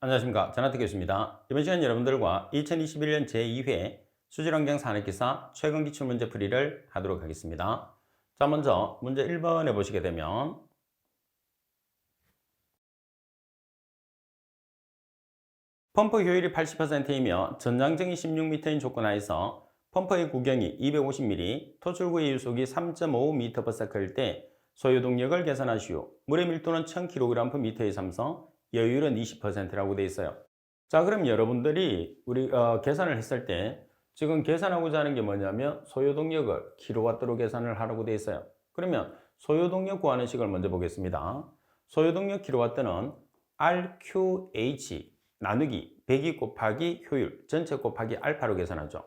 안녕하십니까. 전하태 교수입니다. 이번 시간 여러분들과 2021년 제2회 수질환경 산업기사 최근 기출문제 풀이를 하도록 하겠습니다. 자, 먼저 문제 1번에 보시게 되면 펌프 효율이 80%이며 전장정이 16m인 조건 하에서 펌프의 구경이 250mm, 토출구의 유속이 3.5m/s일 때 소요동력을 계산하시오. 물의 밀도는 1000kg/m의 삼성, 여유율은 20%라고 되어 있어요. 자, 그럼 여러분들이 우리 계산을 했을 때 지금 계산하고자 하는 게 뭐냐면 소요동력을 킬로와트로 계산을 하라고 되어 있어요. 그러면 소요동력 구하는 식을 먼저 보겠습니다. 소요동력 킬로와트는 RQH 나누기 100이 곱하기 효율 전체 곱하기 알파로 계산하죠.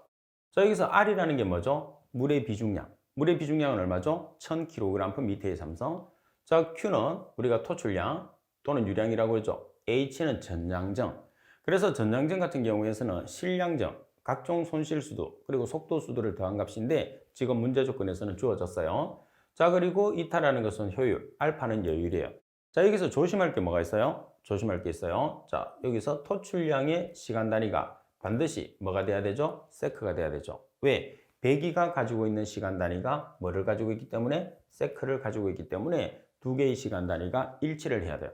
자, 여기서 R이라는 게 뭐죠? 물의 비중량. 물의 비중량은 얼마죠? 1000kg/m의 삼성. 자, Q는 우리가 토출량 또는 유량이라고 하죠. H는 전량정. 그래서 전량정 같은 경우에서는 실량정, 각종 손실수도, 그리고 속도수도를 더한 값인데 지금 문제 조건에서는 주어졌어요. 자, 그리고 이타라는 것은 효율, 알파는 여율이에요. 자, 여기서 조심할 게 뭐가 있어요? 조심할 게 있어요. 자, 여기서 토출량의 시간 단위가 반드시 뭐가 돼야 되죠? 세크가 돼야 되죠. 왜? 배기가 가지고 있는 시간 단위가 뭐를 가지고 있기 때문에? 세크를 가지고 있기 때문에 두 개의 시간 단위가 일치를 해야 돼요.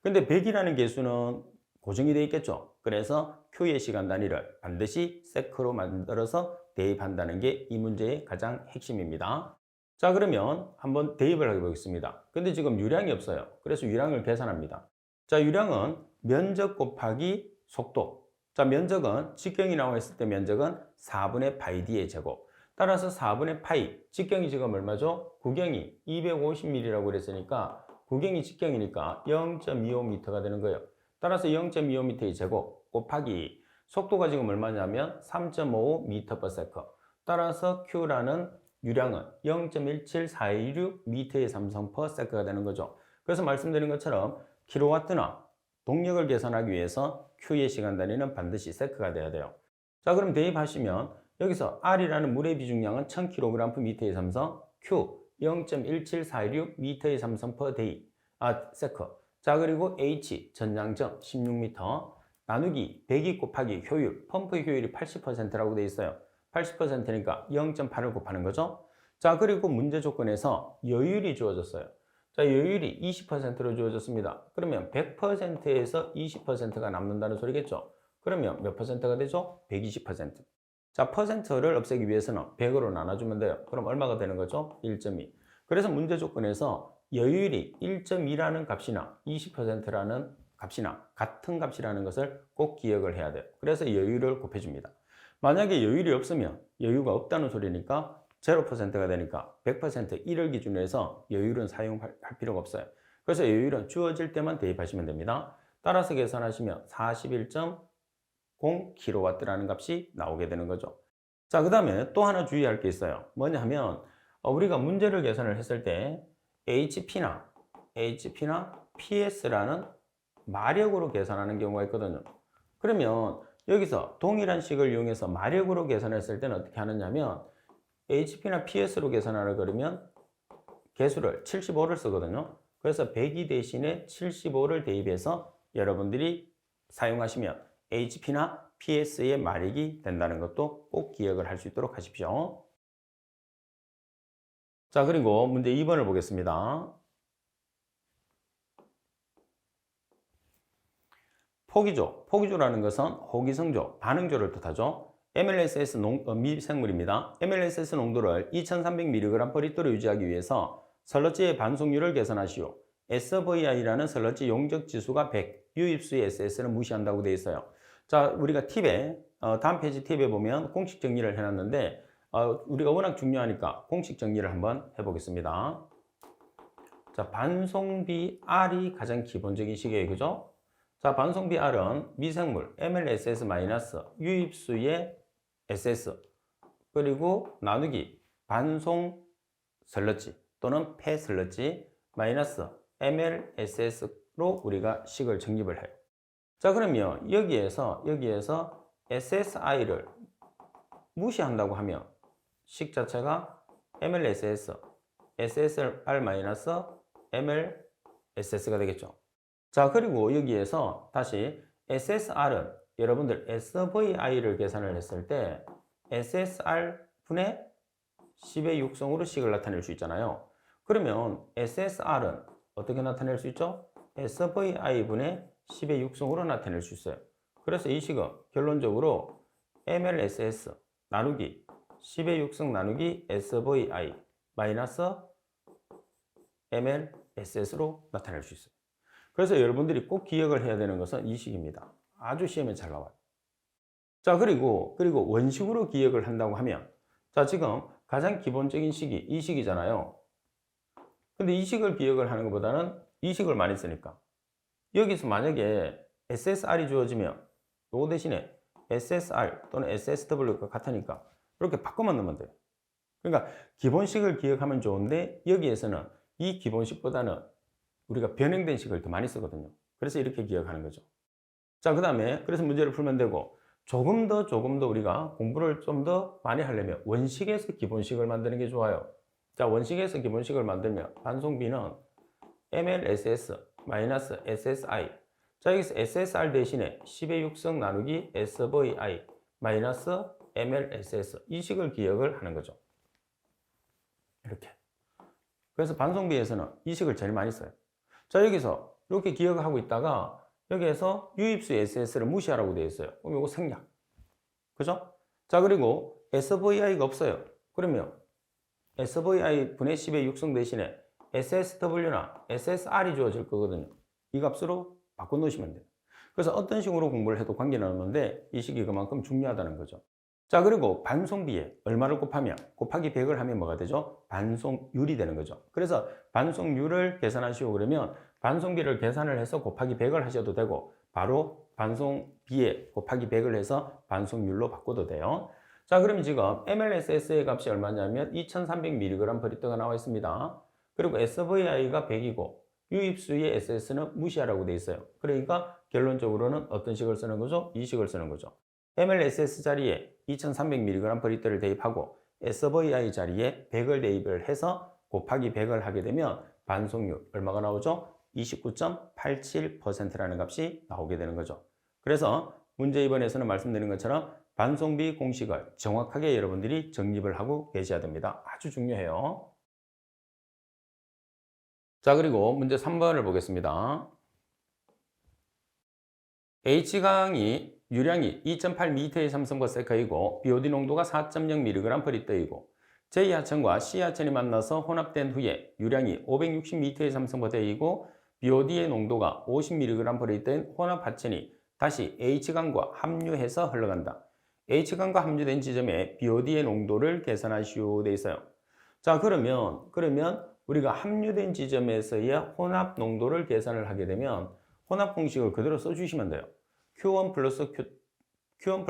근데 100이라는 개수는 고정이 되어 있겠죠. 그래서 Q의 시간 단위를 반드시 세크로 만들어서 대입한다는 게 이 문제의 가장 핵심입니다. 자, 그러면 한번 대입을 해보겠습니다. 근데 지금 유량이 없어요. 그래서 유량을 계산합니다. 자, 유량은 면적 곱하기 속도. 자, 면적은 직경이 나와 있을 때 면적은 4분의 파이 d의 제곱. 따라서 4분의 파이, 직경이 지금 얼마죠? 구경이 250mm라고 그랬으니까 구경이 직경이니까 0.25m가 되는 거예요. 따라서 0.25m의 제곱 곱하기 속도가 지금 얼마냐면 3.5m/s. 따라서 Q라는 유량은 0.17416m의 삼성/s가 되는 거죠. 그래서 말씀드린 것처럼 킬로와트나 동력을 계산하기 위해서 Q의 시간 단위는 반드시 세크가 돼야 돼요. 자, 그럼 대입하시면 여기서 R이라는 물의 비중량은 1000kg/m의 삼성, Q 0.17416m의 삼성/day, 세크. 자, 그리고 H 전량정 16m 나누기 100이 곱하기 효율, 펌프 효율이 80%라고 되어 있어요. 80%니까 0.8을 곱하는 거죠. 자, 그리고 문제 조건에서 여율이 주어졌어요. 자, 여율이 20%로 주어졌습니다. 그러면 100%에서 20%가 남는다는 소리겠죠. 그러면 몇 퍼센트가 되죠? 120%. 자, 퍼센트를 없애기 위해서는 100으로 나눠주면 돼요. 그럼 얼마가 되는 거죠? 1.2. 그래서 문제 조건에서 여율이 1.2라는 값이나 20%라는 값이나 같은 값이라는 것을 꼭 기억을 해야 돼요. 그래서 여율을 곱해줍니다. 만약에 여율이 없으면 여유가 없다는 소리니까 0%가 되니까 100% 1을 기준으로 해서 여율은 사용할 필요가 없어요. 그래서 여율은 주어질 때만 대입하시면 됩니다. 따라서 계산하시면 41.0kW라는 값이 나오게 되는 거죠. 자, 그 다음에 또 하나 주의할 게 있어요. 뭐냐 하면 우리가 문제를 계산을 했을 때 HP나 PS라는 마력으로 계산하는 경우가 있거든요. 그러면 여기서 동일한 식을 이용해서 마력으로 계산했을 때는 어떻게 하느냐면 HP나 PS로 계산하라 그러면 개수를 75를 쓰거든요. 그래서 102 대신에 75를 대입해서 여러분들이 사용하시면 HP나 PS의 마력이 된다는 것도 꼭 기억을 할 수 있도록 하십시오. 자, 그리고 문제 2번을 보겠습니다. 포기조라는 것은 호기성조, 반응조를 뜻하죠. MLSS 미생물입니다. MLSS 농도를 2300mg/L로 유지하기 위해서 설러지의 반송률을 계산하시오. SVI라는 설러지 용적 지수가 100, 유입수의 SS는 무시한다고 되어 있어요. 자, 우리가 팁에 다음 페이지 팁에 보면 공식 정리를 해놨는데 우리가 워낙 중요하니까 공식 정리를 한번 해보겠습니다. 자, 반송비 R이 가장 기본적인 식이에요, 그죠? 자, 반송비 R은 미생물 MLSS 마이너스 유입수의 SS 그리고 나누기 반송 슬러지 또는 폐 슬러지 마이너스 MLSS로 우리가 식을 정립을 해요. 자, 그러면 여기에서 SSI를 무시한다고 하면 식 자체가 MLSS, SSR 마이너스 MLSS가 되겠죠. 자, 그리고 여기에서 다시 SSR은 여러분들 SVI를 계산을 했을 때 SSR분의 10의 육성으로 식을 나타낼 수 있잖아요. 그러면 SSR은 어떻게 나타낼 수 있죠? SVI분의 10의 육성으로 나타낼 수 있어요. 그래서 이 식은 결론적으로 MLSS 나누기 10의 육성 나누기 SVI 마이너스 MLSS로 나타낼 수 있어요. 그래서 여러분들이 꼭 기억을 해야 되는 것은 이 식입니다. 아주 시험에 잘 나와요. 자, 그리고 원식으로 기억을 한다고 하면, 자, 지금 가장 기본적인 식이 이 식이잖아요. 근데 이 식을 기억을 하는 것보다는 이 식을 많이 쓰니까. 여기서 만약에 SSR이 주어지면 요거 대신에 SSR 또는 SSW가 같으니까 이렇게 바꿔만 넣으면 돼요. 그러니까 기본식을 기억하면 좋은데 여기에서는 이 기본식보다는 우리가 변형된 식을 더 많이 쓰거든요. 그래서 이렇게 기억하는 거죠. 자, 그 다음에 그래서 문제를 풀면 되고 조금 더 우리가 공부를 좀 더 많이 하려면 원식에서 기본식을 만드는 게 좋아요. 자, 원식에서 기본식을 만들면 반송비는 MLSS 마이너스 SSI. 자, 여기서 SSR 대신에 10의 6성 나누기 SVI 마이너스 MLSS 이 식을 기억을 하는 거죠. 이렇게. 그래서 반송비에서는 이 식을 제일 많이 써요. 자, 여기서 이렇게 기억하고 있다가 여기에서 유입수 SS를 무시하라고 되어 있어요. 그럼 이거 생략. 그죠? 자, 그리고 SVI가 없어요. 그러면 SVI 분의 10의 육성 대신에 SSW나 SSR이 주어질 거거든요. 이 값으로 바꿔놓으시면 돼요. 그래서 어떤 식으로 공부를 해도 관계는 없는데 이 식이 그만큼 중요하다는 거죠. 자, 그리고 반송비에 얼마를 곱하면 곱하기 100을 하면 뭐가 되죠? 반송률이 되는 거죠. 그래서 반송률을 계산하시고 그러면 반송비를 계산을 해서 곱하기 100을 하셔도 되고 바로 반송비에 곱하기 100을 해서 반송률로 바꿔도 돼요. 자, 그럼 지금 MLSS의 값이 얼마냐면 2300mg/L가 나와 있습니다. 그리고 SVI가 100이고 유입수의 SS는 무시하라고 되어 있어요. 그러니까 결론적으로는 어떤 식을 쓰는 거죠? 이 식을 쓰는 거죠. MLSS 자리에 2300mg/L를 대입하고 SVI 자리에 100을 대입을 해서 곱하기 100을 하게 되면 반송률 얼마가 나오죠? 29.87%라는 값이 나오게 되는 거죠. 그래서 문제 2번에서는 말씀드린 것처럼 반송비 공식을 정확하게 여러분들이 정립을 하고 계셔야 됩니다. 아주 중요해요. 자, 그리고 문제 3번을 보겠습니다. H강이 유량이 2.8m의 삼성버세커이고 BOD 농도가 4.0mg/L이고 J하천과 C하천이 만나서 혼합된 후에 유량이 560m의 삼성버세이고 BOD의 농도가 50mg/L인 혼합하천이 다시 H강과 합류해서 흘러간다. H강과 합류된 지점에 BOD의 농도를 계산하시오 돼 있어요. 자, 그러면 우리가 합류된 지점에서의 혼합 농도를 계산을 하게 되면 혼합 공식을 그대로 써주시면 돼요. Q1 플러스 Q1 C1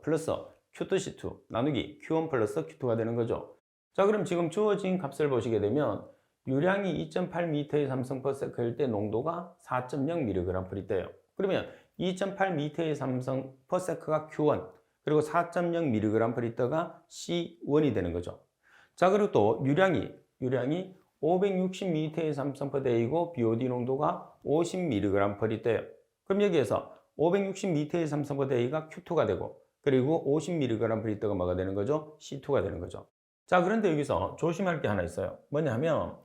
플러스 Q2 C2 나누기 Q1 플러스 Q2가 되는 거죠. 자, 그럼 지금 주어진 값을 보시게 되면 유량이 2.8m의 삼성퍼세커일 때 농도가 4.0mg/L이 돼요. 그러면 2.8m의 삼성퍼세커가 Q1 그리고 4.0mg/L가 C1이 되는 거죠. 자, 그리고 또 유량이 560m의 삼성퍼세이고 BOD 농도가 50mg/L이 돼요. 그럼 여기에서 560m의 삼성퍼세이가 Q2가 되고 그리고 50mg/L가 뭐가 되는 거죠? C2가 되는 거죠. 자, 그런데 여기서 조심할 게 하나 있어요. 뭐냐면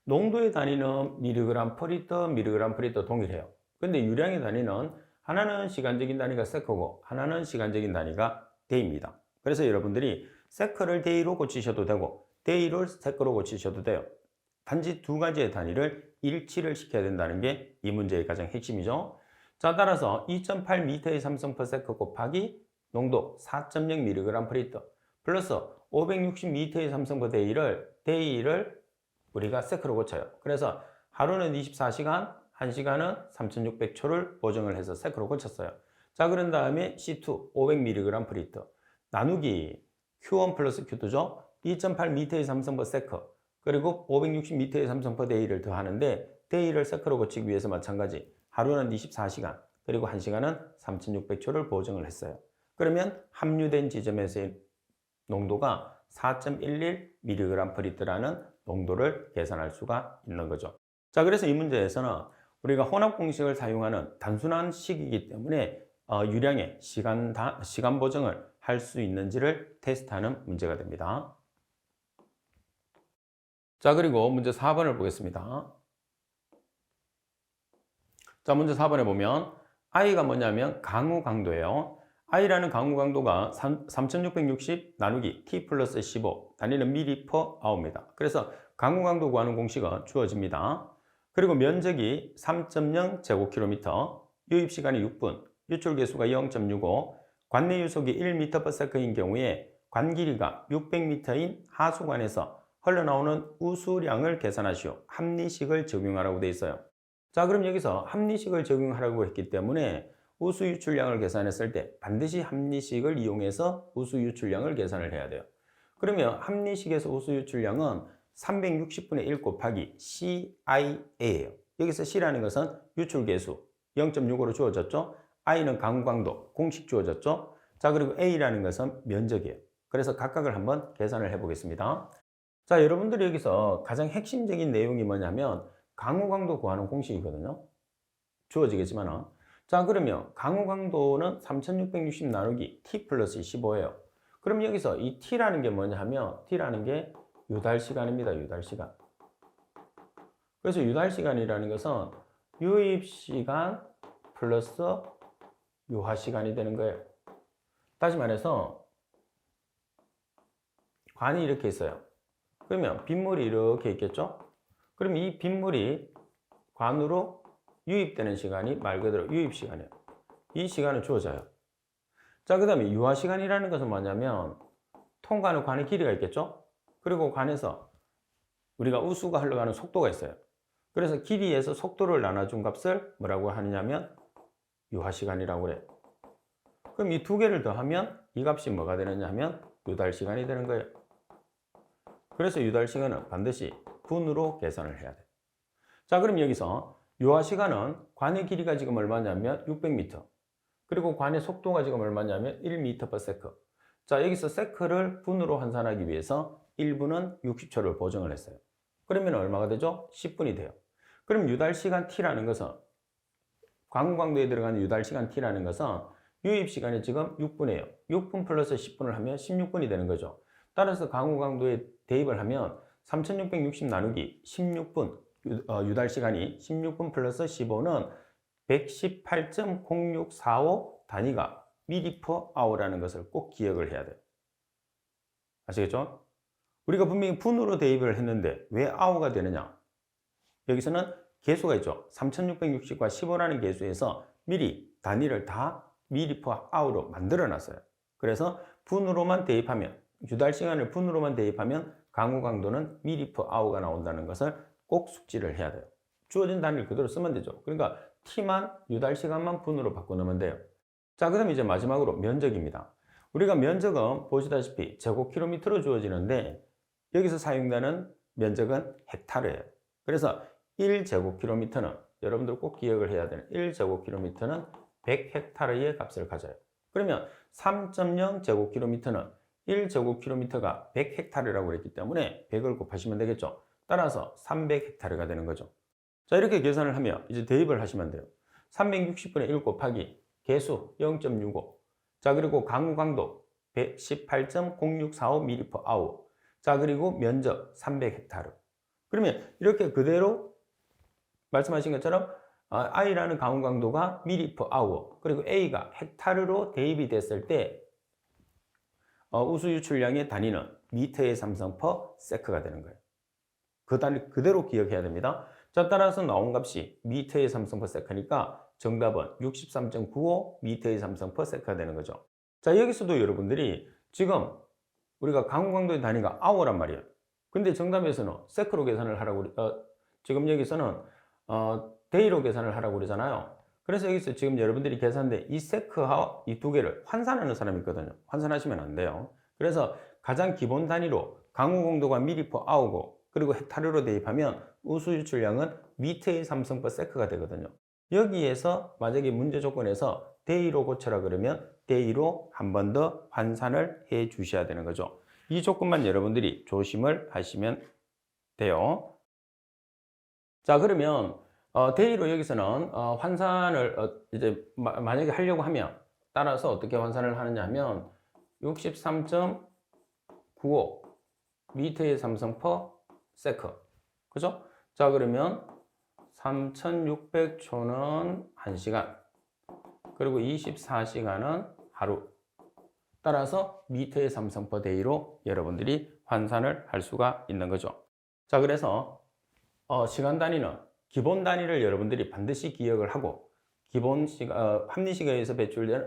농도의 단위는 mg/L 동일해요. 근데 유량의 단위는 하나는 시간적인 단위가 세커고 하나는 시간적인 단위가 데이입니다. 그래서 여러분들이 세커를 데이로 고치셔도 되고 데이를 세커로 고치셔도 돼요. 단지 두 가지의 단위를 일치를 시켜야 된다는 게 이 문제의 가장 핵심이죠. 자, 따라서 2.8m의 삼성퍼세커 곱하기 농도 4.0mg/L 플러스 560m의 삼성퍼세이를 우리가 세커로 고쳐요. 그래서 하루는 24시간, 1시간은 3600초를 보정을 해서 세커로 고쳤어요. 자, 그런 다음에 C2 500mg/L 나누기 Q1 플러스 Q2죠. 2.8m의 삼성퍼세커 그리고 560m의 삼성퍼데이를 더하는데 데이를 세커로 고치기 위해서 마찬가지 하루는 24시간 그리고 1시간은 3600초를 보정을 했어요. 그러면 함유된 지점에서의 농도가 4.11mg/L라는 농도를 계산할 수가 있는 거죠. 자, 그래서 이 문제에서는 우리가 혼합 공식을 사용하는 단순한 식이기 때문에 유량의 시간 보정을 할 수 있는지를 테스트하는 문제가 됩니다. 자, 그리고 문제 4번을 보겠습니다. 자, 문제 4번에 보면 I가 뭐냐면 강우 강도예요. I라는 강우 강도가 3660 나누기 T 플러스 15 단위는 미리 퍼 아워입니다. 그래서 강우 강도 구하는 공식은 주어집니다. 그리고 면적이 3.0 제곱킬로미터, 유입 시간이 6분, 유출 계수가 0.65, 관내 유속이 1m/s인 경우에 관 길이가 600m인 하수관에서 흘러나오는 우수량을 계산하시오. 합리식을 적용하라고 되어 있어요. 자, 그럼 여기서 합리식을 적용하라고 했기 때문에 우수 유출량을 계산했을 때 반드시 합리식을 이용해서 우수 유출량을 계산을 해야 돼요. 그러면 합리식에서 우수 유출량은 360분의 1 곱하기 CIA예요. 여기서 C라는 것은 유출 계수 0.65로 주어졌죠. I는 강우 강도 공식 주어졌죠. 자, 그리고 A라는 것은 면적이에요. 그래서 각각을 한번 계산을 해 보겠습니다. 자, 여러분들이 여기서 가장 핵심적인 내용이 뭐냐면 강우 강도 구하는 공식이거든요. 주어지겠지만은. 자, 그러면 강우 강도는 3660 나누기 T 플러스 15예요. 그럼 여기서 이 T라는 게 뭐냐 하면 T라는 게 유달 시간입니다. 유달 시간. 그래서 유달 시간이라는 것은 유입 시간 플러스 유화 시간이 되는 거예요. 다시 말해서 관이 이렇게 있어요. 그러면 빗물이 이렇게 있겠죠? 그럼 이 빗물이 관으로 유입되는 시간이 말 그대로 유입 시간이에요. 이 시간은 주어져요. 자, 그 다음에 유화 시간이라는 것은 뭐냐면 통과하는 관의 길이가 있겠죠? 그리고 관에서 우리가 우수가 흘러가는 속도가 있어요. 그래서 길이에서 속도를 나눠준 값을 뭐라고 하느냐면 유화 시간이라고 그래요. 그럼 이 두 개를 더하면 이 값이 뭐가 되느냐 하면 유달 시간이 되는 거예요. 그래서 유달 시간은 반드시 분으로 계산을 해야 돼요. 자, 그럼 여기서 유화 시간은 관의 길이가 지금 얼마냐면 600m. 그리고 관의 속도가 지금 얼마냐면 1m/s. 자, 여기서 세크를 분으로 환산하기 위해서 1분은 60초를 보정을 했어요. 그러면 얼마가 되죠? 10분이 돼요. 그럼 유달 시간 T라는 것은 강우 강도에 들어가는 유달 시간 T라는 것은 유입 시간이 지금 6분이에요. 6분 플러스 10분을 하면 16분이 되는 거죠. 따라서 강우 강도에 대입을 하면 3660 나누기 16분, 유달 시간이 16분 플러스 15는 118.0645 단위가 ml/h라는 것을 꼭 기억을 해야 돼요. 아시겠죠? 우리가 분명히 분으로 대입을 했는데 왜 hour가 되느냐? 여기서는 계수가 있죠. 3660과 15라는 계수에서 미리 단위를 다 ml/h로 만들어 놨어요. 그래서 분으로만 대입하면 유달 시간을 분으로만 대입하면 강우 강도는 ml/h가 나온다는 것을 꼭 숙지를 해야 돼요. 주어진 단위를 그대로 쓰면 되죠. 그러니까 T만 유달 시간만 분으로 바꿔놓으면 돼요. 자, 그다음 이제 마지막으로 면적입니다. 우리가 면적은 보시다시피 제곱킬로미터로 주어지는데 여기서 사용되는 면적은 헥타르예요. 그래서 1제곱킬로미터는 여러분들 꼭 기억을 해야 되는 1제곱킬로미터는 100헥타르의 값을 가져요. 그러면 3.0 제곱킬로미터는 1제곱킬로미터가 100헥타르라고 그랬기 때문에 100을 곱하시면 되겠죠. 따라서 300헥타르가 되는 거죠. 자, 이렇게 계산을 하면 이제 대입을 하시면 돼요. 360분의 1 곱하기 계수 0.65. 자, 그리고 강우 강도 118.0645 ml/h. 자, 그리고 면적 300헥타르. 그러면 이렇게 그대로 말씀하신 것처럼 I라는 강우 강도가 ml/h, 그리고 A가 헥타르로 대입이 됐을 때 우수 유출량의 단위는 미터의 삼성/s가 되는 거예요. 그 단위 그대로 기억해야 됩니다. 자, 따라서 나온 값이 미터의 삼성/s니까 정답은 63.95 미터의 삼성/s가 되는 거죠. 자, 여기서도 여러분들이 지금 우리가 강우 강도의 단위가 hour란 말이에요. 근데 정답에서는 세크로 계산을 하라고 지금 여기서는 데이로 계산을 하라고 그러잖아요. 그래서 여기서 지금 여러분들이 계산돼 이 세크와 이 두 개를 환산하는 사람이 있거든요. 환산하시면 안 돼요. 그래서 가장 기본 단위로 강우 강도가 ml/h고 그리고 헥타르로 대입하면 우수 유출량은 미터의 삼성/s가 되거든요. 여기에서 만약에 문제 조건에서 데이로 고쳐라 그러면 데이로 한 번 더 환산을 해 주셔야 되는 거죠. 이 조건만 여러분들이 조심을 하시면 돼요. 자, 그러면 대의로 여기서는 환산을 이제 만약에 하려고 하면 따라서 어떻게 환산을 하느냐 하면 63.95 미터의 삼성 퍼 세컨. 그죠? 자, 그러면 3600초는 1시간. 그리고 24시간은 하루. 따라서 미터의 삼성 퍼 데이로 여러분들이 환산을 할 수가 있는 거죠. 자, 그래서 시간 단위는 기본 단위를 여러분들이 반드시 기억을 하고 합리 시간에서 배출된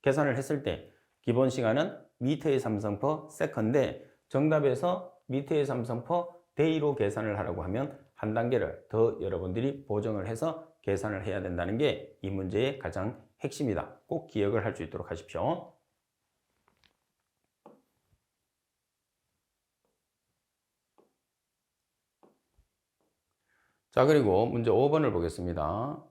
계산을 했을 때 기본 시간은 미터의 삼성 퍼 세컨인데 정답에서 미터의 삼성 퍼 데이로 계산을 하라고 하면 한 단계를 더 여러분들이 보정을 해서 계산을 해야 된다는 게 이 문제의 가장 핵심이다. 꼭 기억을 할 수 있도록 하십시오. 자, 그리고 문제 5번을 보겠습니다.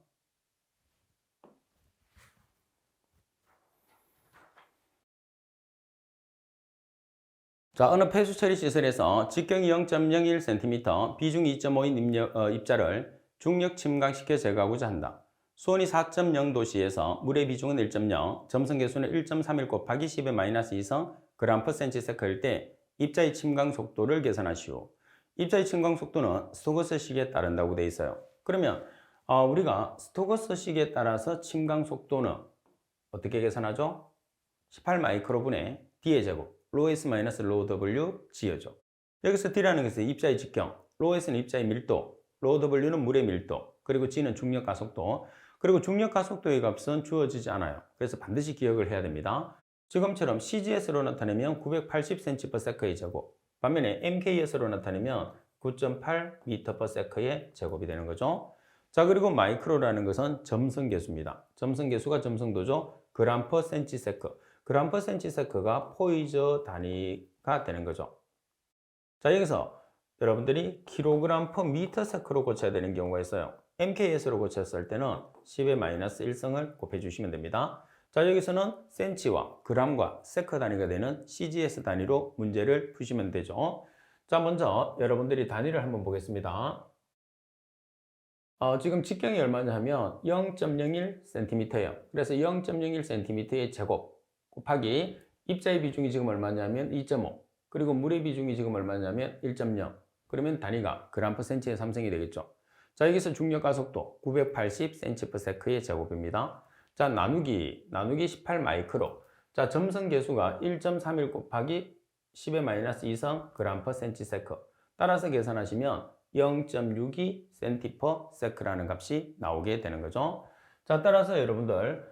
자, 어느 폐수 처리 시설에서 직경이 0.01cm, 비중이 2.5인 입자를 중력 침강시켜 제거하고자 한다. 수온이 4.0도씨에서 물의 비중은 1.0, 점성계수는 1.31 곱하기 10의 마이너스 2성 g/cm일 때 입자의 침강 속도를 계산하시오. 입자의 침강 속도는 스토크스식에 따른다고 되어 있어요. 그러면 우리가 스토크스식에 따라서 침강 속도는 어떻게 계산하죠? 18 마이크로분의 D의 제곱, rho s 마이너스 rho w G여죠. 여기서 D라는 것은 입자의 직경, rho s는 입자의 밀도, rho w는 물의 밀도, 그리고 G는 중력 가속도, 그리고 중력 가속도의 값은 주어지지 않아요. 그래서 반드시 기억을 해야 됩니다. 지금처럼 CGS로 나타내면 980cm/s의 제곱, 반면에 MKS로 나타내면 9.8 m/s의 제곱이 되는 거죠. 자, 그리고 마이크로라는 것은 점성계수입니다. 점성계수가 점성도죠. g/cm/s. g/cm/s가 포이저 단위가 되는 거죠. 자, 여기서 여러분들이 kg/ms로 고쳐야 되는 경우가 있어요. MKS로 고쳤을 때는 10의 마이너스 1성을 곱해주시면 됩니다. 자, 여기서는 센치와 g과 세크 단위가 되는 CGS 단위로 문제를 푸시면 되죠. 자, 먼저 여러분들이 단위를 한번 보겠습니다. 지금 직경이 얼마냐 하면 0.01cm예요. 그래서 0.01cm의 제곱 곱하기 입자의 비중이 지금 얼마냐면 2.5, 그리고 물의 비중이 지금 얼마냐면 1.0. 그러면 단위가 g/cm의 3성이 되겠죠. 자, 여기서 중력 가속도 980cm/s의 제곱입니다. 자, 나누기 18 마이크로. 자, 점성 계수가 1.31 곱하기 10의 마이너스 2성 g/cm/s. 따라서 계산하시면 0.62 cm/s라는 값이 나오게 되는 거죠. 자, 따라서 여러분들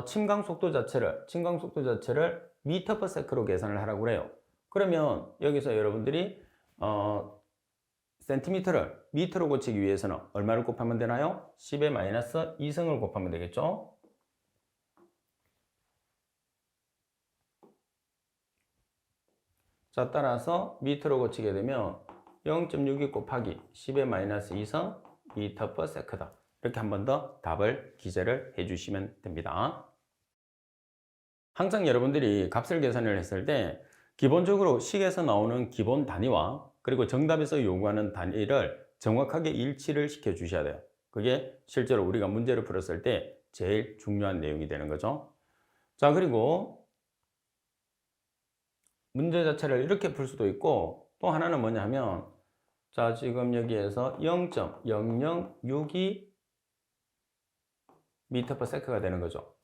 침강 속도 자체를 m/s로 계산을 하라고 그래요. 그러면 여기서 여러분들이 센티미터를 미터로 고치기 위해서는 얼마를 곱하면 되나요? 10의 마이너스 2성을 곱하면 되겠죠. 자, 따라서 미터로 고치게 되면 0.62 곱하기 10의 마이너스 2성 m/s다. 이렇게 한 번 더 답을 기재를 해주시면 됩니다. 항상 여러분들이 값을 계산을 했을 때 기본적으로 식에서 나오는 기본 단위와 그리고 정답에서 요구하는 단위를 정확하게 일치를 시켜 주셔야 돼요. 그게 실제로 우리가 문제를 풀었을 때 제일 중요한 내용이 되는 거죠. 자, 그리고 문제 자체를 이렇게 풀 수도 있고, 또 하나는 뭐냐 하면, 자, 지금 여기에서 0.0062 m/s가 되는 거죠.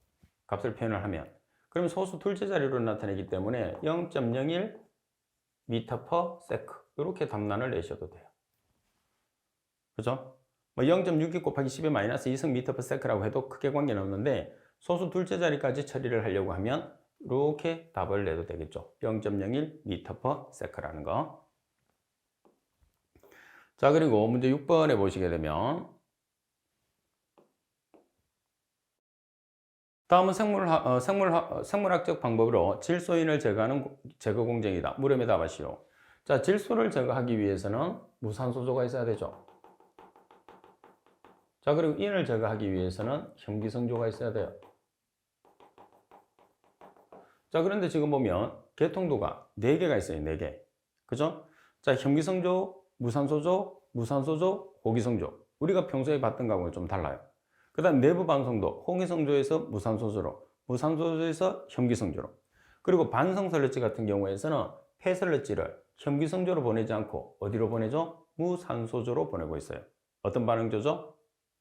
값을 표현을 하면. 그러면 소수 둘째 자리로 나타내기 때문에 0.01 m/s 이렇게 답란을 내셔도 돼요. 그죠? 뭐 0.62 곱하기 10의 마이너스 2성 m/s라고 해도 크게 관계는 없는데 소수 둘째 자리까지 처리를 하려고 하면 이렇게 답을 내도 되겠죠. 0.01 m/s라는 거. 자, 그리고 문제 6번에 보시게 되면 다음은 생물학적 방법으로 질소인을 제거하는 제거 공정이다. 물음에 답하시오. 자, 질소를 제거하기 위해서는 무산소조가 있어야 되죠. 자, 그리고 인을 제거하기 위해서는 혐기성조가 있어야 돼요. 자, 그런데 지금 보면 개통도가 4개가 있어요. 4개. 그죠? 자, 혐기성조, 무산소조, 고기성조. 우리가 평소에 봤던 거하고는 좀 달라요. 그 다음 내부 반송도 홍위성조에서 무산소조로, 무산소조에서 혐기성조로, 그리고 반성설러지 같은 경우에서는 폐설러지를 혐기성조로 보내지 않고 어디로 보내죠? 무산소조로 보내고 있어요. 어떤 반응조죠?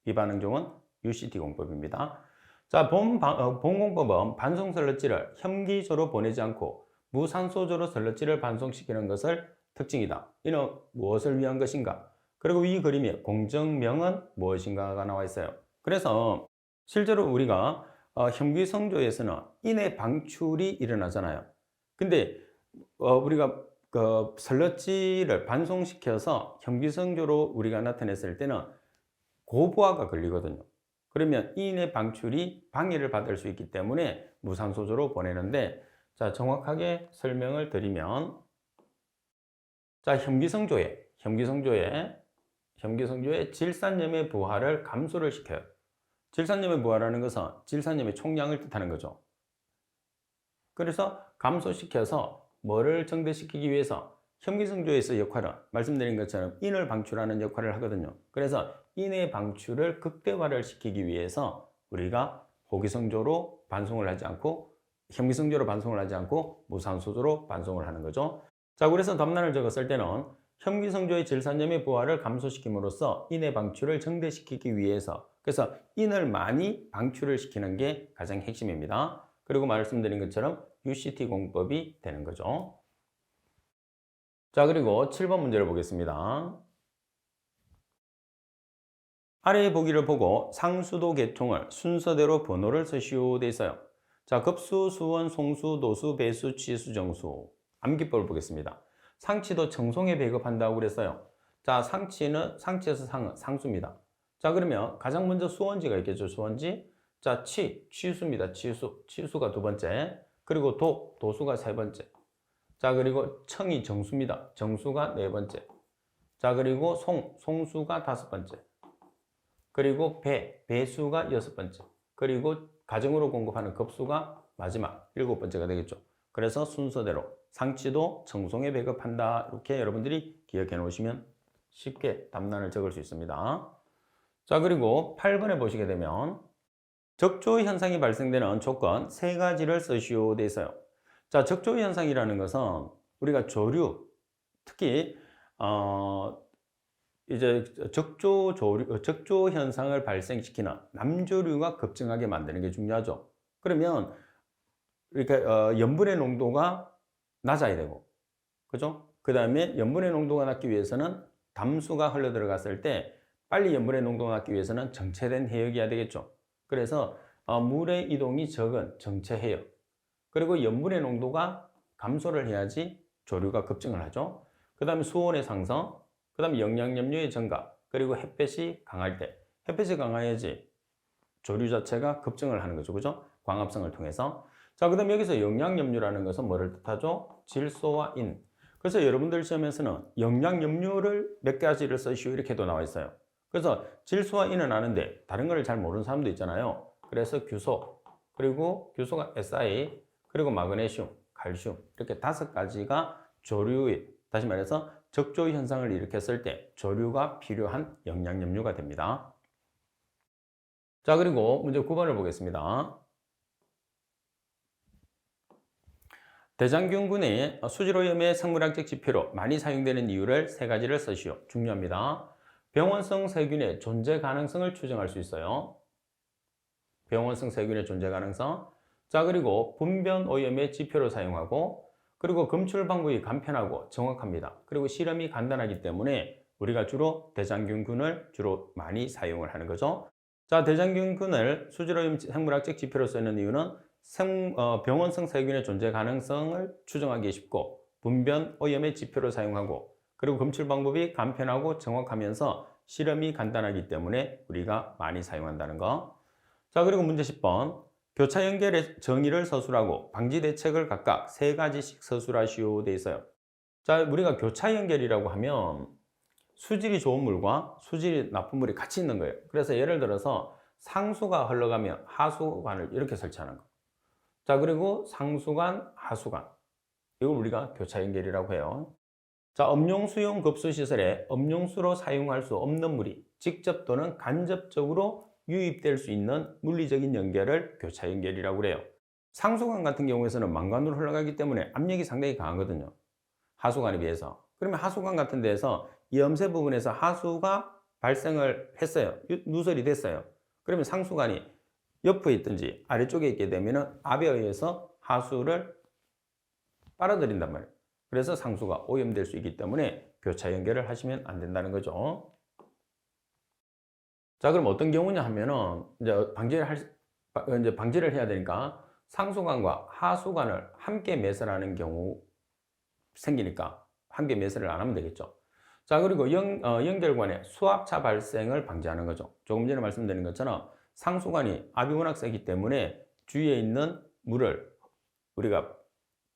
이 반응종은 UCT 공법입니다. 자, 본공법은 반송설러지를 혐기조로 보내지 않고 무산소조로 설러지를 반송시키는 것을 특징이다. 이는 무엇을 위한 것인가? 그리고 이 그림의 공정명은 무엇인가가 나와 있어요. 그래서 실제로 우리가 혐기성조에서는 인해 방출이 일어나잖아요. 근데 우리가 그 설러지를 반송시켜서 혐기성조로 우리가 나타냈을 때는 고부하가 걸리거든요. 그러면 인해 방출이 방해를 받을 수 있기 때문에 무산소조로 보내는데, 자, 정확하게 설명을 드리면, 자, 혐기성조의 질산염의 부하를 감소를 시켜요. 질산염의 부하라는 것은 질산염의 총량을 뜻하는 거죠. 그래서 감소시켜서 뭐를 정대시키기 위해서 혐기성조에서 역할은 말씀드린 것처럼 인을 방출하는 역할을 하거든요. 그래서 인의 방출을 극대화를 시키기 위해서 우리가 호기성조로 반송을 하지 않고 혐기성조로 반송을 하지 않고 무산소조로 반송을 하는 거죠. 자, 그래서 답란을 적었을 때는 혐기성조의 질산염의 부하를 감소시킴으로써 인의 방출을 정대시키기 위해서, 그래서 인을 많이 방출을 시키는 게 가장 핵심입니다. 그리고 말씀드린 것처럼 UCT 공법이 되는 거죠. 자, 그리고 7번 문제를 보겠습니다. 아래의 보기를 보고 상수도 계통을 순서대로 번호를 쓰시오 돼 있어요. 자, 급수, 수원, 송수, 노수, 배수, 치수, 정수. 암기법을 보겠습니다. 상치도 정송에 배급한다고 그랬어요. 자, 상치에서 상은 상수입니다. 자, 그러면 가장 먼저 수원지가 있겠죠. 수원지. 자, 치수입니다. 치수가 두 번째. 그리고 도수가 세 번째. 자, 그리고 청이 정수입니다. 정수가 네 번째. 자, 그리고 송수가 다섯 번째. 그리고 배수가 여섯 번째. 그리고 가정으로 공급하는 급수가 마지막 일곱 번째가 되겠죠. 그래서 순서대로 상치도 정송에 배급한다. 이렇게 여러분들이 기억해 놓으시면 쉽게 답란을 적을 수 있습니다. 자, 그리고 8번에 보시게 되면 적조 현상이 발생되는 조건 세 가지를 쓰시오 돼 있어요. 자, 적조 현상이라는 것은 우리가 조류, 특히 이제 적조 현상을 발생시키는 남조류가 급증하게 만드는 게 중요하죠. 그러면 이렇게 염분의 농도가 낮아야 되고, 그죠? 그 다음에 염분의 농도가 낮기 위해서는 담수가 흘러 들어갔을 때 빨리 염분의 농도가 낮기 위해서는 정체된 해역이어야 되겠죠. 그래서 물의 이동이 적은 정체 해역, 그리고 염분의 농도가 감소를 해야지 조류가 급증을 하죠. 그 다음에 수온의 상승, 그 다음에 영양염류의 증가, 그리고 햇볕이 강할 때, 햇볕이 강해야지 조류 자체가 급증을 하는 거죠. 그죠? 광합성을 통해서. 자, 그 다음에 여기서 영양염류라는 것은 뭐를 뜻하죠? 질소와 인. 그래서 여러분들 시험에서는 영양염류를 몇 가지를 쓰시오 이렇게도 나와 있어요. 그래서 질소와 인은 아는데 다른 걸 잘 모르는 사람도 있잖아요. 그래서 규소, 그리고 규소가 Si, 그리고 마그네슘, 칼슘 이렇게 다섯 가지가 조류의, 다시 말해서 적조 현상을 일으켰을 때 조류가 필요한 영양염류가 됩니다. 자, 그리고 문제 9번을 보겠습니다. 대장균군의 수질오염의 생물학적 지표로 많이 사용되는 이유를 세 가지를 쓰시오. 중요합니다. 병원성 세균의 존재 가능성을 추정할 수 있어요. 병원성 세균의 존재 가능성. 자, 그리고 분변 오염의 지표로 사용하고, 그리고 검출 방법이 간편하고 정확합니다. 그리고 실험이 간단하기 때문에 우리가 주로 대장균군을 주로 많이 사용을 하는 거죠. 자, 대장균군을 수질오염 생물학적 지표로 쓰는 이유는 병원성 세균의 존재 가능성을 추정하기 쉽고, 분변 오염의 지표로 사용하고, 그리고 검출 방법이 간편하고 정확하면서 실험이 간단하기 때문에 우리가 많이 사용한다는 거. 자, 그리고 문제 10번. 교차 연결의 정의를 서술하고 방지 대책을 각각 세 가지씩 서술하시오 돼 있어요. 자, 우리가 교차 연결이라고 하면 수질이 좋은 물과 수질이 나쁜 물이 같이 있는 거예요. 그래서 예를 들어서 상수가 흘러가면 하수관을 이렇게 설치하는 거. 자, 그리고 상수관, 하수관. 이걸 우리가 교차 연결이라고 해요. 자, 음용수용 급수시설에 음용수로 사용할 수 없는 물이 직접 또는 간접적으로 유입될 수 있는 물리적인 연결을 교차 연결이라고 그래요. 상수관 같은 경우에서는 망관으로 흘러가기 때문에 압력이 상당히 강하거든요. 하수관에 비해서. 그러면 하수관 같은 데에서 이 염세 부분에서 하수가 발생을 했어요. 누설이 됐어요. 그러면 상수관이 옆에 있든지 아래쪽에 있게 되면 압에 의해서 하수를 빨아들인단 말이에요. 그래서 상수가 오염될 수 있기 때문에 교차 연결을 하시면 안 된다는 거죠. 자, 그럼 어떤 경우냐 하면은 이제 방지를 해야 되니까 상수관과 하수관을 함께 매설하는 경우 생기니까 함께 매설을 안 하면 되겠죠. 자, 그리고 연결관의 수압차 발생을 방지하는 거죠. 조금 전에 말씀드린 것처럼 상수관이 압이 워낙 세기 때문에 주위에 있는 물을 우리가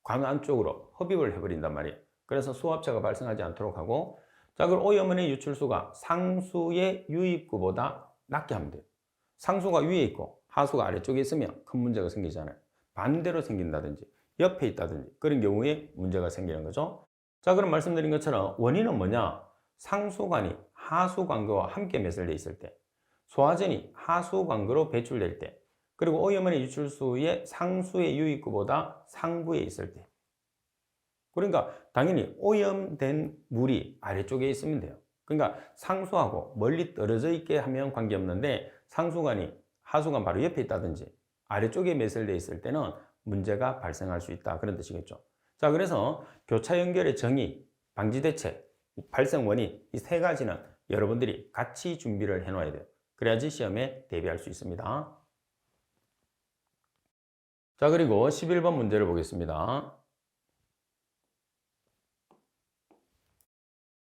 관 안쪽으로 흡입을 해버린단 말이에요. 그래서 수압차가 발생하지 않도록 하고, 자, 그리고 오염원의 유출수가 상수의 유입구보다 낮게 하면 돼요. 상수가 위에 있고 하수가 아래쪽에 있으면 큰 문제가 생기잖아요. 반대로 생긴다든지 옆에 있다든지 그런 경우에 문제가 생기는 거죠. 자, 그럼 말씀드린 것처럼 원인은 뭐냐? 상수관이 하수관계와 함께 매설되어 있을 때, 소화전이 하수관계로 배출될 때, 그리고 오염원의 유출수의 상수의 유입구보다 상부에 있을 때. 그러니까 당연히 오염된 물이 아래쪽에 있으면 돼요. 그러니까 상수하고 멀리 떨어져 있게 하면 관계없는데 상수관이 하수관 바로 옆에 있다든지 아래쪽에 매설되어 있을 때는 문제가 발생할 수 있다. 그런 뜻이겠죠. 자, 그래서 교차 연결의 정의, 방지 대책, 발생 원인 이 세 가지는 여러분들이 같이 준비를 해 놓아야 돼요. 그래야지 시험에 대비할 수 있습니다. 자, 그리고 11번 문제를 보겠습니다.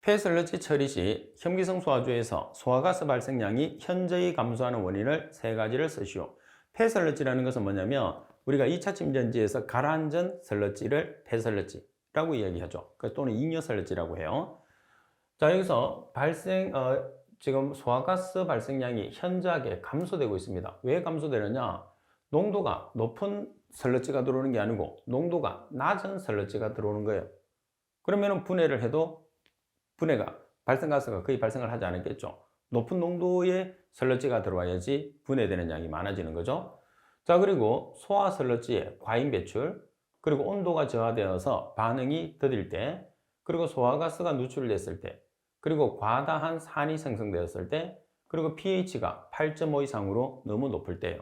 폐설러지 처리 시 혐기성 소화조에서 소화가스 발생량이 현저히 감소하는 원인을 세 가지를 쓰시오. 폐설러지라는 것은 뭐냐면 우리가 2차 침전지에서 가라앉은 설러지를 폐설러지라고 이야기하죠. 또는 잉여설러지라고 해요. 자, 여기서 지금 소화가스 발생량이 현저하게 감소되고 있습니다. 왜 감소되느냐? 농도가 높은 설러지가 들어오는 게 아니고 농도가 낮은 설러지가 들어오는 거예요. 그러면 분해를 해도 발생가스가 거의 발생을 하지 않았겠죠. 높은 농도의 설러지가 들어와야지 분해되는 양이 많아지는 거죠. 자, 그리고 소화 설러지의 과잉 배출, 그리고 온도가 저하되어서 반응이 더딜 때, 그리고 소화가스가 누출됐을 때, 그리고 과다한 산이 생성되었을 때, 그리고 pH가 8.5 이상으로 너무 높을 때예요.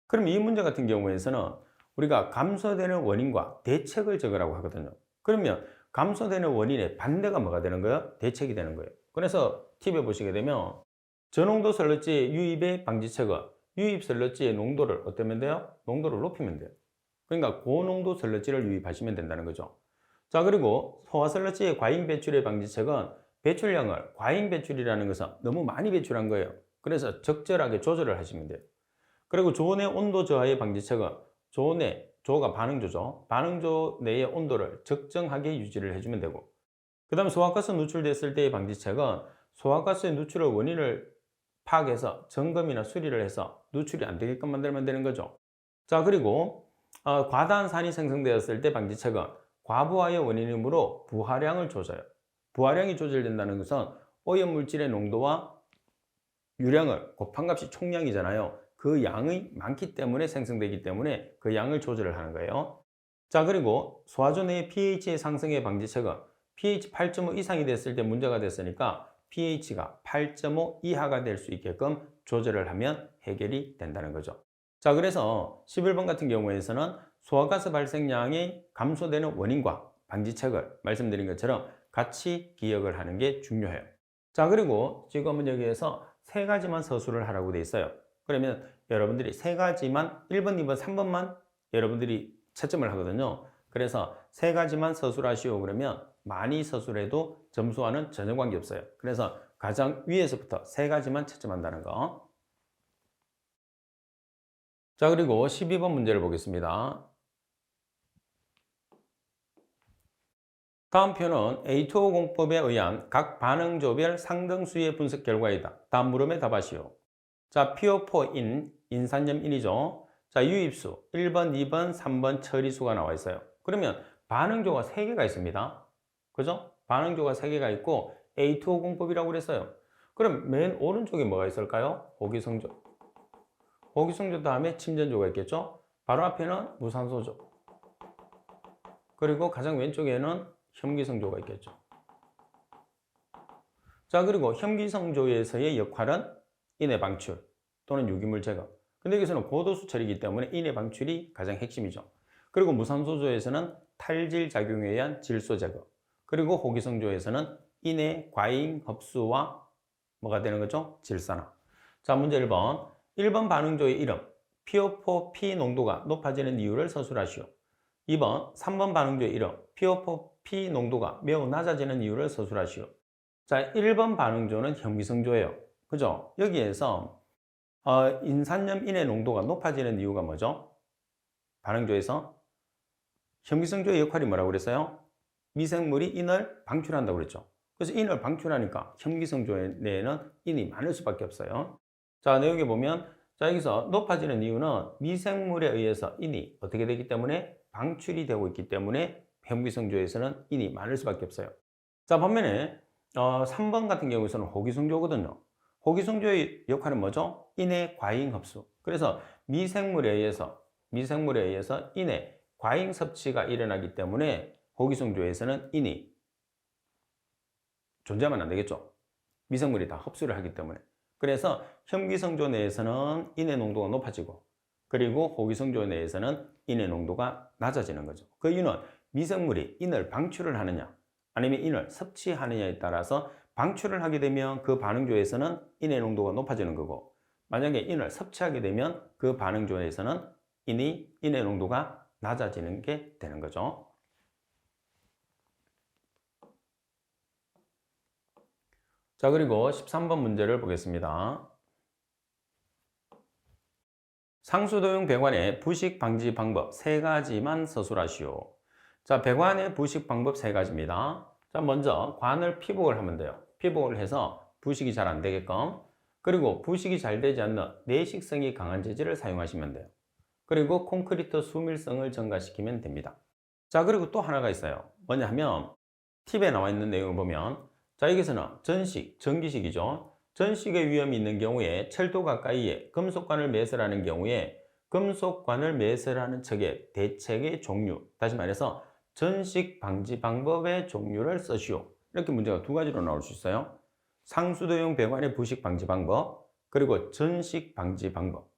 그럼 이 문제 같은 경우에서는 우리가 감소되는 원인과 대책을 적으라고 하거든요. 그러면 감소되는 원인의 반대가 뭐가 되는 거예요? 대책이 되는 거예요. 그래서 팁에 보시게 되면 저농도 설러지 유입의 방지책은 유입 설러지의 농도를 어떻게 돼요? 농도를 높이면 돼요. 그러니까 고농도 설러지를 유입하시면 된다는 거죠. 자, 그리고 소화 설러지의 과잉 배출의 방지책은 배출량을 과잉 배출이라는 것은 너무 많이 배출한 거예요. 그래서 적절하게 조절을 하시면 돼요. 그리고 조내 온도 저하의 방지책은 조가 반응조죠. 반응조 내의 온도를 적정하게 유지를 해주면 되고, 그 다음에 소화가스 누출됐을 때의 방지책은 소화가스의 누출의 원인을 파악해서 점검이나 수리를 해서 누출이 안 되게끔 만들면 되는 거죠. 자, 그리고 과다한 산이 생성되었을 때 방지책은 과부하의 원인이므로 부하량을 조져요. 부하량이 조절된다는 것은 오염물질의 농도와 유량을 곱한 값이 총량이잖아요. 그 양이 많기 때문에 생성되기 때문에 그 양을 조절을 하는 거예요. 자, 그리고 소화조 내의 pH의 상승의 방지책은 pH 8.5 이상이 됐을 때 문제가 됐으니까 pH가 8.5 이하가 될 수 있게끔 조절을 하면 해결이 된다는 거죠. 자, 그래서 11번 같은 경우에서는 소화가스 발생량이 감소되는 원인과 방지책을 말씀드린 것처럼 같이 기억을 하는 게 중요해요. 자, 그리고 지금은 여기에서 세 가지만 서술을 하라고 돼 있어요. 그러면 여러분들이 세 가지만 1번, 2번, 3번만 여러분들이 채점을 하거든요. 그래서 세 가지만 서술하시오 그러면 많이 서술해도 점수와는 전혀 관계없어요. 그래서 가장 위에서부터 세 가지만 채점한다는 거. 자, 그리고 12번 문제를 보겠습니다. 다음 표는 A2O 공법에 의한 각 반응조별 상등수의 분석 결과이다. 다음 물음에 답하시오. 자, PO4인 인산염인이죠. 자, 유입수 1번, 2번, 3번 처리수가 나와 있어요. 그러면 반응조가 3개가 있습니다. 그죠? 반응조가 3개가 있고 A2O 공법이라고 그랬어요. 그럼 맨 오른쪽에 뭐가 있을까요? 호기성조. 호기성조 다음에 침전조가 있겠죠? 바로 앞에는 무산소조. 그리고 가장 왼쪽에는 혐기성조가 있겠죠. 자, 그리고 혐기성조에서의 역할은 인해 방출 또는 유기물 제거. 근데 여기서는 고도수 처리이기 때문에 인해 방출이 가장 핵심이죠. 그리고 무산소조에서는 탈질 작용에 의한 질소 제거. 그리고 호기성조에서는 인해 과잉 흡수와 뭐가 되는 거죠? 질산화. 자, 문제 1번. 1번 반응조의 이름. PO4P 농도가 높아지는 이유를 서술하시오. 2번, 3번 반응조의 이름. PO4P 농도가 매우 낮아지는 이유를 서술하시오. 자, 1번 반응조는 혐기성조예요. 그죠? 여기에서 인산염 인해 농도가 높아지는 이유가 뭐죠? 반응조에서 혐기성조의 역할이 뭐라고 그랬어요? 미생물이 인을 방출한다고 그랬죠. 그래서 인을 방출하니까 혐기성조 내에는 인이 많을 수밖에 없어요. 자, 내용에 보면 자, 여기서 높아지는 이유는 미생물에 의해서 인이 어떻게 되기 때문에 방출이 되고 있기 때문에 혐기성조에서는 인이 많을 수밖에 없어요. 자, 반면에 3번 같은 경우에서는 호기성조거든요. 호기성조의 역할은 뭐죠? 인의 과잉 흡수. 그래서 미생물에 의해서 인의 과잉 섭취가 일어나기 때문에 호기성조에서는 인이 존재하면 안 되겠죠. 미생물이 다 흡수를 하기 때문에. 그래서 혐기성조 내에서는 인의 농도가 높아지고 그리고 호기성조 내에서는 인의 농도가 낮아지는 거죠. 그 이유는 미생물이 인을 방출을 하느냐 아니면 인을 섭취하느냐에 따라서 방출을 하게 되면 그 반응조에서는 인의 농도가 높아지는 거고 만약에 인을 섭취하게 되면 그 반응조에서는 인의 농도가 낮아지는 게 되는 거죠. 자, 그리고 13번 문제를 보겠습니다. 상수도용 배관의 부식 방지 방법 3가지만 서술하시오. 자, 배관의 부식 방법 3가지입니다. 자, 먼저 관을 피복을 하면 돼요. 피복을 해서 부식이 잘 안 되게끔. 그리고 부식이 잘 되지 않는 내식성이 강한 재질을 사용하시면 돼요. 그리고 콘크리트 수밀성을 증가시키면 됩니다. 자, 그리고 또 하나가 있어요. 뭐냐 하면 팁에 나와 있는 내용을 보면 자, 여기서는 전식, 전기식이죠. 전식의 위험이 있는 경우에 철도 가까이에 금속관을 매설하는 경우에 금속관을 매설하는 측의 대책의 종류, 다시 말해서 전식 방지 방법의 종류를 쓰시오. 이렇게 문제가 2가지로 나올 수 있어요. 상수도용 배관의 부식 방지 방법, 그리고 전식 방지 방법.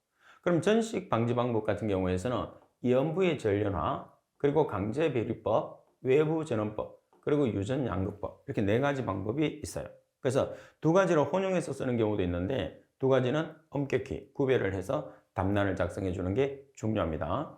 그럼 전식 방지 방법 같은 경우에서는 이연부의 전련화, 그리고 강제 배리법, 외부 전원법, 그리고 유전 양극법 이렇게 4가지 방법이 있어요. 그래서 2가지로 혼용해서 쓰는 경우도 있는데 2가지는 엄격히 구별을 해서 답란을 작성해 주는 게 중요합니다.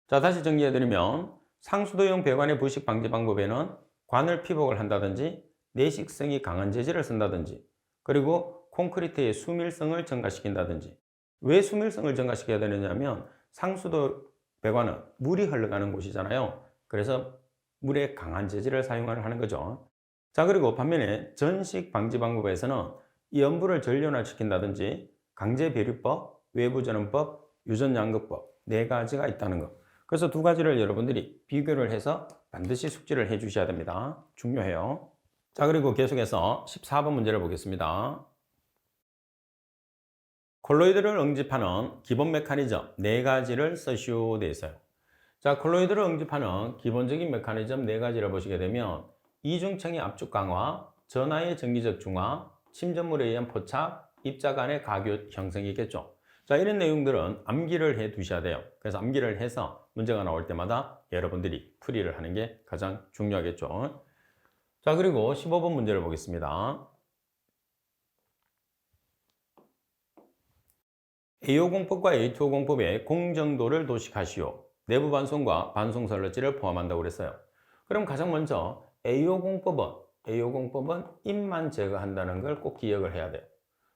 자, 다시 정리해 드리면 상수도용 배관의 부식 방지 방법에는 관을 피복을 한다든지 내식성이 강한 재질을 쓴다든지 그리고 콘크리트의 수밀성을 증가시킨다든지 왜 수밀성을 증가시켜야 되느냐면 상수도 배관은 물이 흘러가는 곳이잖아요. 그래서 물에 강한 재질을 사용하는 거죠. 자, 그리고 반면에 전식 방지 방법에서는 이연부를 전련화시킨다든지 강제 배류법, 외부 전원법, 유전 양극법 4가지가 있다는 것. 그래서 2가지를 여러분들이 비교를 해서 반드시 숙지를 해 주셔야 됩니다. 중요해요. 자, 그리고 계속해서 14번 문제를 보겠습니다. 콜로이드를 응집하는 기본 메커니즘 4가지를 쓰시오 되어 있어요. 자, 콜로이드를 응집하는 기본적인 메커니즘 4가지를 보시게 되면 이중층의 압축 강화, 전하의 전기적 중화, 침전물에 의한 포착, 입자 간의 가교 형성이겠죠. 자, 이런 내용들은 암기를 해 두셔야 돼요. 그래서 암기를 해서 문제가 나올 때마다 여러분들이 풀이를 하는 게 가장 중요하겠죠. 자, 그리고 15번 문제를 보겠습니다. A50법과 A250법의 공정도를 도식하시오. 내부 반송과 반송 설러지를 포함한다고 그랬어요. 그럼 가장 먼저 A50법은 인만 제거한다는 걸 꼭 기억을 해야 돼요.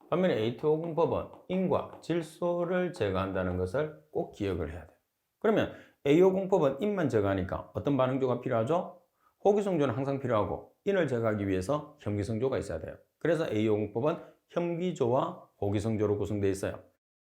반면에 A250법은 인과 질소를 제거한다는 것을 꼭 기억을 해야 돼요. 그러면 A50법은 인만 제거하니까 어떤 반응조가 필요하죠? 호기성조는 항상 필요하고 인을 제거하기 위해서 혐기성조가 있어야 돼요. 그래서 A50법은 혐기조와 호기성조로 구성되어 있어요.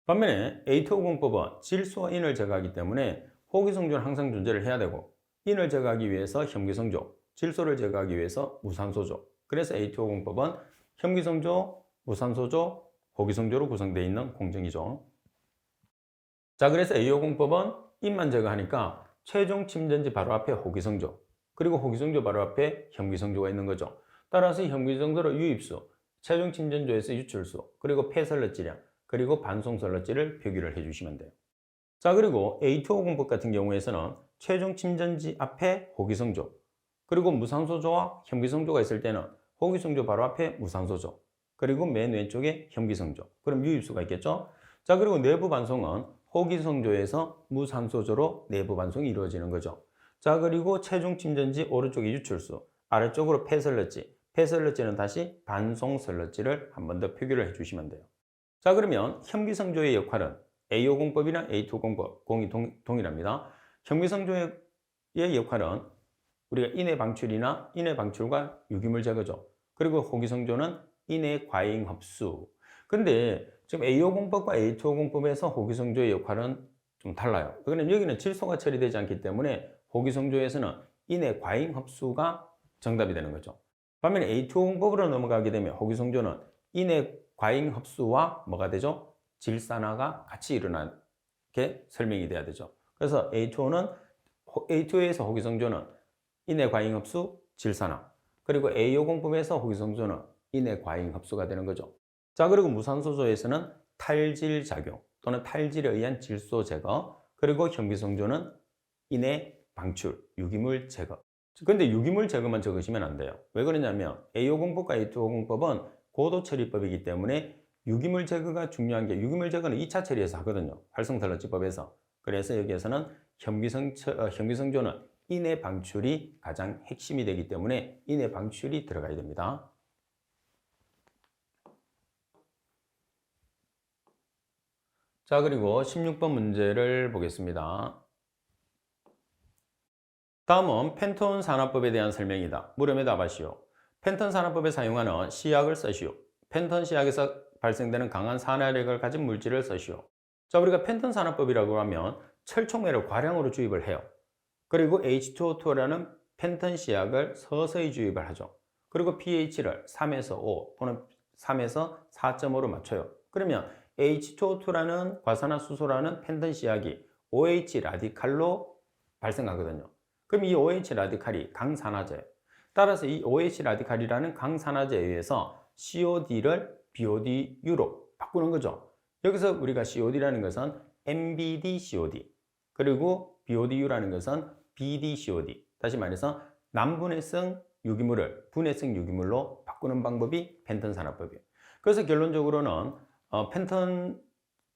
반면에 A250법은 질소와 인을 제거하기 때문에 호기성조는 항상 존재를 해야 되고 인을 제거하기 위해서 혐기성조, 질소를 제거하기 위해서 무산소죠. 그래서 A2O 공법은 현기성조, 무산소조, 호기성조로 구성되어 있는 공정이죠. 자, 그래서 A2O 공법은 인만 제거하니까 최종 침전지 바로 앞에 호기성조, 그리고 호기성조 바로 앞에 현기성조가 있는 거죠. 따라서 현기성조로 유입수, 최종 침전조에서 유출수, 그리고 폐설러지량, 그리고 반송설러지를 표기를 해주시면 돼요. 자, 그리고 A2O 공법 같은 경우에서는 최종 침전지 앞에 호기성조, 그리고 무산소조와 현기성조가 있을 때는 호기성조 바로 앞에 무산소조, 그리고 맨 왼쪽에 현기성조, 그럼 유입수가 있겠죠? 자, 그리고 내부 반송은 호기성조에서 무산소조로 내부 반송이 이루어지는 거죠. 자, 그리고 최종 침전지 오른쪽에 유출수, 아래쪽으로 폐설러지, 폐설러지는 다시 반송설러지를 한 번 더 표기를 해주시면 돼요. 자, 그러면 현기성조의 역할은 A5 공법이나 A2 공법 공이 동일합니다. 현기성조의 역할은 우리가 인해 방출이나 인해 방출과 유기물 제거죠. 그리고 호기성조는 인해 과잉 흡수. 근데 지금 A5 공법과 A2 공법에서 호기성조의 역할은 좀 달라요. 그러면 여기는 질소가 처리되지 않기 때문에 호기성조에서는 인해 과잉 흡수가 정답이 되는 거죠. 반면에 A2 공법으로 넘어가게 되면 호기성조는 인해 과잉 흡수와 뭐가 되죠? 질산화가 같이 일어나게 설명이 돼야 되죠. 그래서 A2에서 호기성조는 인해 과잉 흡수, 질산화. 그리고 A5 공법에서 호기성조는 인해 과잉 흡수가 되는 거죠. 자, 그리고 무산소조에서는 탈질 작용 또는 탈질에 의한 질소 제거, 그리고 현기성조는 인해 방출, 유기물 제거. 근데 유기물 제거만 적으시면 안 돼요. 왜 그러냐면 A5 공법과 A2 공법은 고도 처리법이기 때문에 유기물 제거가 중요한 게, 유기물 제거는 2차 처리에서 하거든요. 활성탄로지법에서. 그래서 여기에서는 현기성조는 인해 방출이 가장 핵심이 되기 때문에 인해 방출이 들어가야 됩니다. 자, 그리고 16번 문제를 보겠습니다. 다음은 펜톤 산화법에 대한 설명이다. 물음에 답하시오. 펜톤 산화법에 사용하는 시약을 쓰시오. 펜톤 시약에서 발생되는 강한 산화력을 가진 물질을 쓰시오. 자, 우리가 펜톤 산화법이라고 하면 철촉매를 과량으로 주입을 해요. 그리고 H2O2라는 펜톤 시약을 서서히 주입을 하죠. 그리고 pH를 3에서 5 또는 3에서 4.5로 맞춰요. 그러면 H2O2라는 과산화수소라는 펜톤 시약이 OH 라디칼로 발생하거든요. 그럼 이 OH 라디칼이 강산화제예요. 따라서 이 OH 라디칼이라는 강산화제에 의해서 COD를 BODU로 바꾸는 거죠. 여기서 우리가 COD라는 것은 NBDCOD, 그리고 BODU라는 것은 BDCOD. 다시 말해서 남분해성 유기물을 분해성 유기물로 바꾸는 방법이 펜톤 산화법이에요. 그래서 결론적으로는 펜톤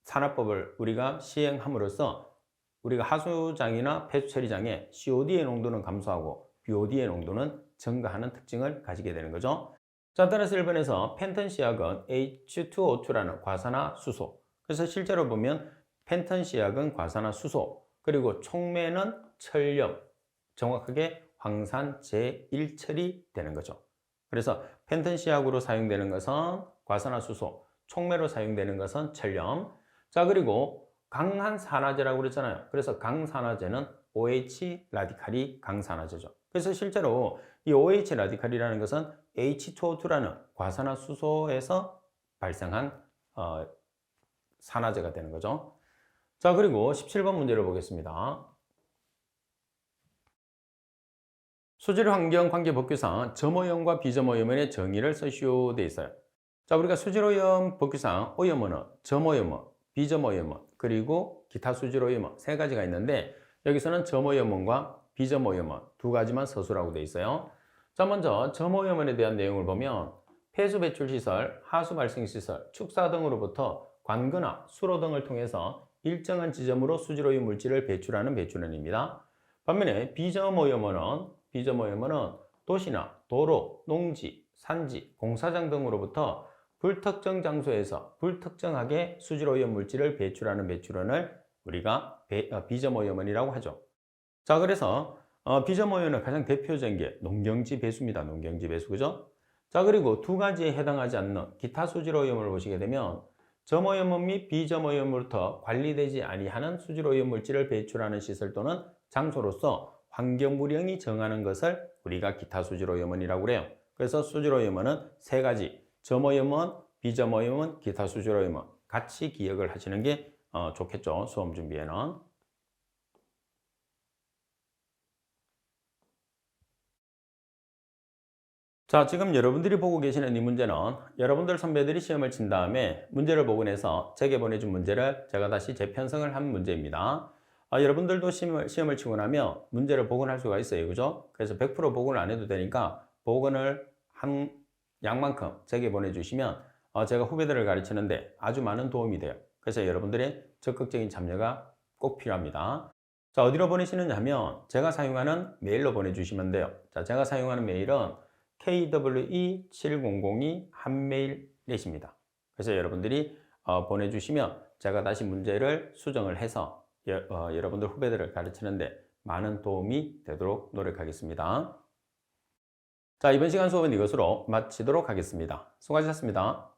산화법을 우리가 시행함으로써 우리가 하수장이나 폐수처리장에 COD의 농도는 감소하고 BOD의 농도는 증가하는 특징을 가지게 되는 거죠. 자, 따라서 1번에서 펜톤 시약은 H2O2라는 과산화수소. 그래서 실제로 보면 펜톤 시약은 과산화수소, 그리고 촉매는 철염, 정확하게 황산 제1철이 되는 거죠. 그래서 펜톤 시약으로 사용되는 것은 과산화수소, 촉매로 사용되는 것은 철염. 자, 그리고 강한 산화제라고 그랬잖아요. 그래서 강산화제는 OH 라디칼이 강산화제죠. 그래서 실제로 이 OH 라디칼이라는 것은 H2O2라는 과산화수소에서 발생한 산화제가 되는 거죠. 자, 그리고 17번 문제를 보겠습니다. 수질 환경 관계 법규상 점오염과 비점오염의 정의를 쓰시오 돼 있어요. 자, 우리가 수질오염 법규상 오염원은 점오염원, 비점오염원, 그리고 기타 수질오염원 세 가지가 있는데 여기서는 점오염원과 비점오염원 두 가지만 서술하고 돼 있어요. 자, 먼저 점오염원에 대한 내용을 보면 폐수 배출 시설, 하수 발생 시설, 축사 등으로부터 관거나 수로 등을 통해서 일정한 지점으로 수질오염 물질을 배출하는 배출원입니다. 반면에 비점오염원은 도시나 도로, 농지, 산지, 공사장 등으로부터 불특정 장소에서 불특정하게 수질오염 물질을 배출하는 배출원을 우리가 비점오염원이라고 하죠. 자, 그래서 비점오염원의 가장 대표적인 게 농경지 배수입니다. 농경지 배수, 그죠? 자, 그리고 두 가지에 해당하지 않는 기타 수질오염을 보시게 되면 점오염원 및 비점오염으로부터 관리되지 아니하는 수질오염 물질을 배출하는 시설 또는 장소로서 환경부령이 정하는 것을 우리가 기타 수질오염원이라고 그래요. 그래서 수질오염원은 세 가지, 점오염원, 비점오염원, 기타 수질오염원 같이 기억을 하시는 게 좋겠죠. 수험 준비에는. 자, 지금 여러분들이 보고 계시는 이 문제는 여러분들 선배들이 시험을 친 다음에 문제를 복원해서 제게 보내준 문제를 제가 다시 재편성을 한 문제입니다. 여러분들도 시험을 치고 나면 문제를 복원할 수가 있어요. 그죠? 그래서 100% 복원을 안 해도 되니까 복원을 한 양만큼 제게 보내주시면 제가 후배들을 가르치는데 아주 많은 도움이 돼요. 그래서 여러분들의 적극적인 참여가 꼭 필요합니다. 자, 어디로 보내시느냐 하면 제가 사용하는 메일로 보내주시면 돼요. 자, 제가 사용하는 메일은 kwe7002 한메일넷입니다. 그래서 여러분들이 보내주시면 제가 다시 문제를 수정을 해서 여러분들 후배들을 가르치는데 많은 도움이 되도록 노력하겠습니다. 자, 이번 시간 수업은 이것으로 마치도록 하겠습니다. 수고하셨습니다.